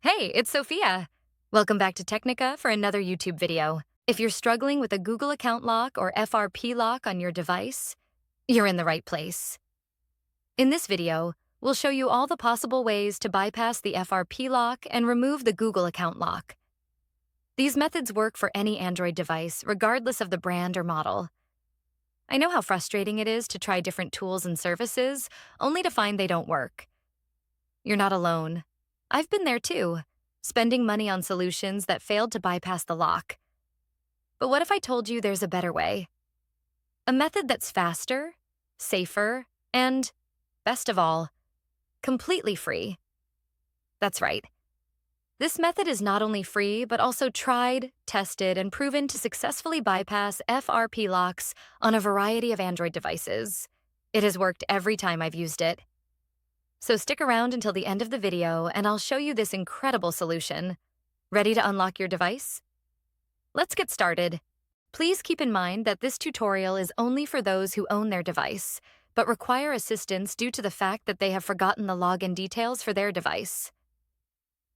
Hey, it's Sophia. Welcome back to Technica for another YouTube video. If you're struggling with a Google account lock or FRP lock on your device, you're in the right place. In this video, we'll show you all the possible ways to bypass the FRP lock and remove the Google account lock. These methods work for any Android device, regardless of the brand or model. I know how frustrating it is to try different tools and services, only to find they don't work. You're not alone. I've been there too, spending money on solutions that failed to bypass the lock. But what if I told you there's a better way? A method that's faster, safer, and, best of all, completely free. That's right. This method is not only free, but also tried, tested, and proven to successfully bypass FRP locks on a variety of Android devices. It has worked every time I've used it. So stick around until the end of the video and I'll show you this incredible solution. Ready to unlock your device? Let's get started. Please keep in mind that this tutorial is only for those who own their device, but require assistance due to the fact that they have forgotten the login details for their device.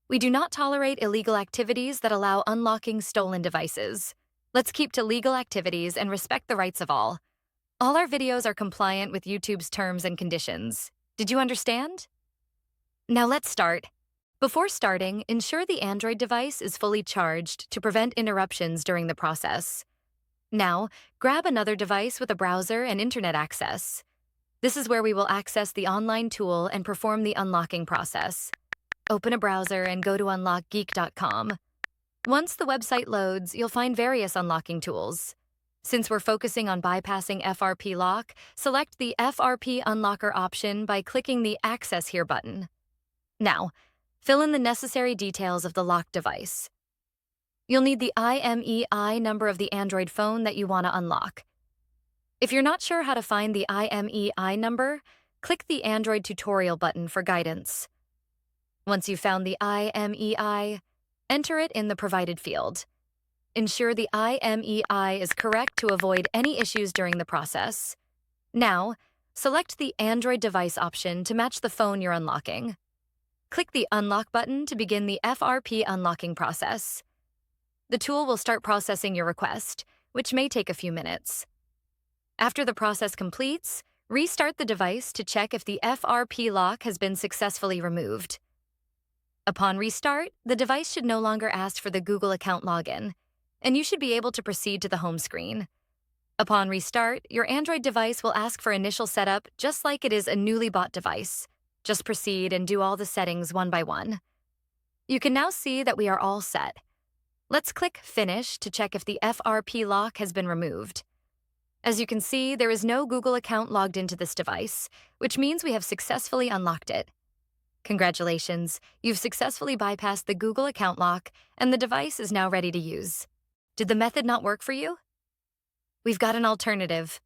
We do not tolerate illegal activities that allow unlocking stolen devices. Let's keep to legal activities and respect the rights of all. All our videos are compliant with YouTube's terms and conditions. Did you understand? Now let's start. Before starting, ensure the Android device is fully charged to prevent interruptions during the process. Now, grab another device with a browser and internet access. This is where we will access the online tool and perform the unlocking process. Open a browser and go to unlockgeek.com. Once the website loads, you'll find various unlocking tools. Since we're focusing on bypassing FRP lock, select the FRP Unlocker option by clicking the Access Here button. Now, fill in the necessary details of the locked device. You'll need the IMEI number of the Android phone that you want to unlock. If you're not sure how to find the IMEI number, click the Android Tutorial button for guidance. Once you've found the IMEI, enter it in the provided field. Ensure the IMEI is correct to avoid any issues during the process. Now, select the Android device option to match the phone you're unlocking. Click the Unlock button to begin the FRP unlocking process. The tool will start processing your request, which may take a few minutes. After the process completes, restart the device to check if the FRP lock has been successfully removed. Upon restart, the device should no longer ask for the Google account login, and you should be able to proceed to the home screen. Upon restart, your Android device will ask for initial setup just like it is a newly bought device. Just proceed and do all the settings one by one. You can now see that we are all set. Let's click Finish to check if the FRP lock has been removed. As you can see, there is no Google account logged into this device, which means we have successfully unlocked it. Congratulations, you've successfully bypassed the Google account lock, and the device is now ready to use. Did the method not work for you? We've got an alternative.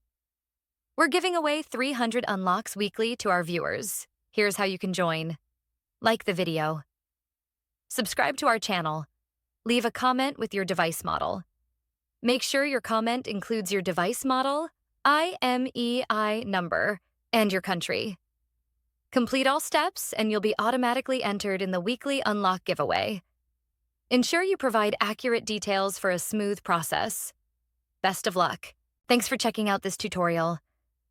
We're giving away 300 unlocks weekly to our viewers. Here's how you can join. Like the video. Subscribe to our channel. Leave a comment with your device model. Make sure your comment includes your device model, IMEI number, and your country. Complete all steps and you'll be automatically entered in the weekly unlock giveaway. Ensure you provide accurate details for a smooth process. Best of luck. Thanks for checking out this tutorial.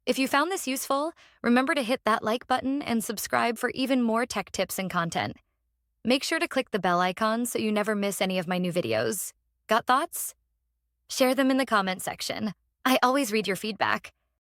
If you found this useful, remember to hit that like button and subscribe for even more tech tips and content. Make sure to click the bell icon so you never miss any of my new videos. Got thoughts? Share them in the comment section. I always read your feedback.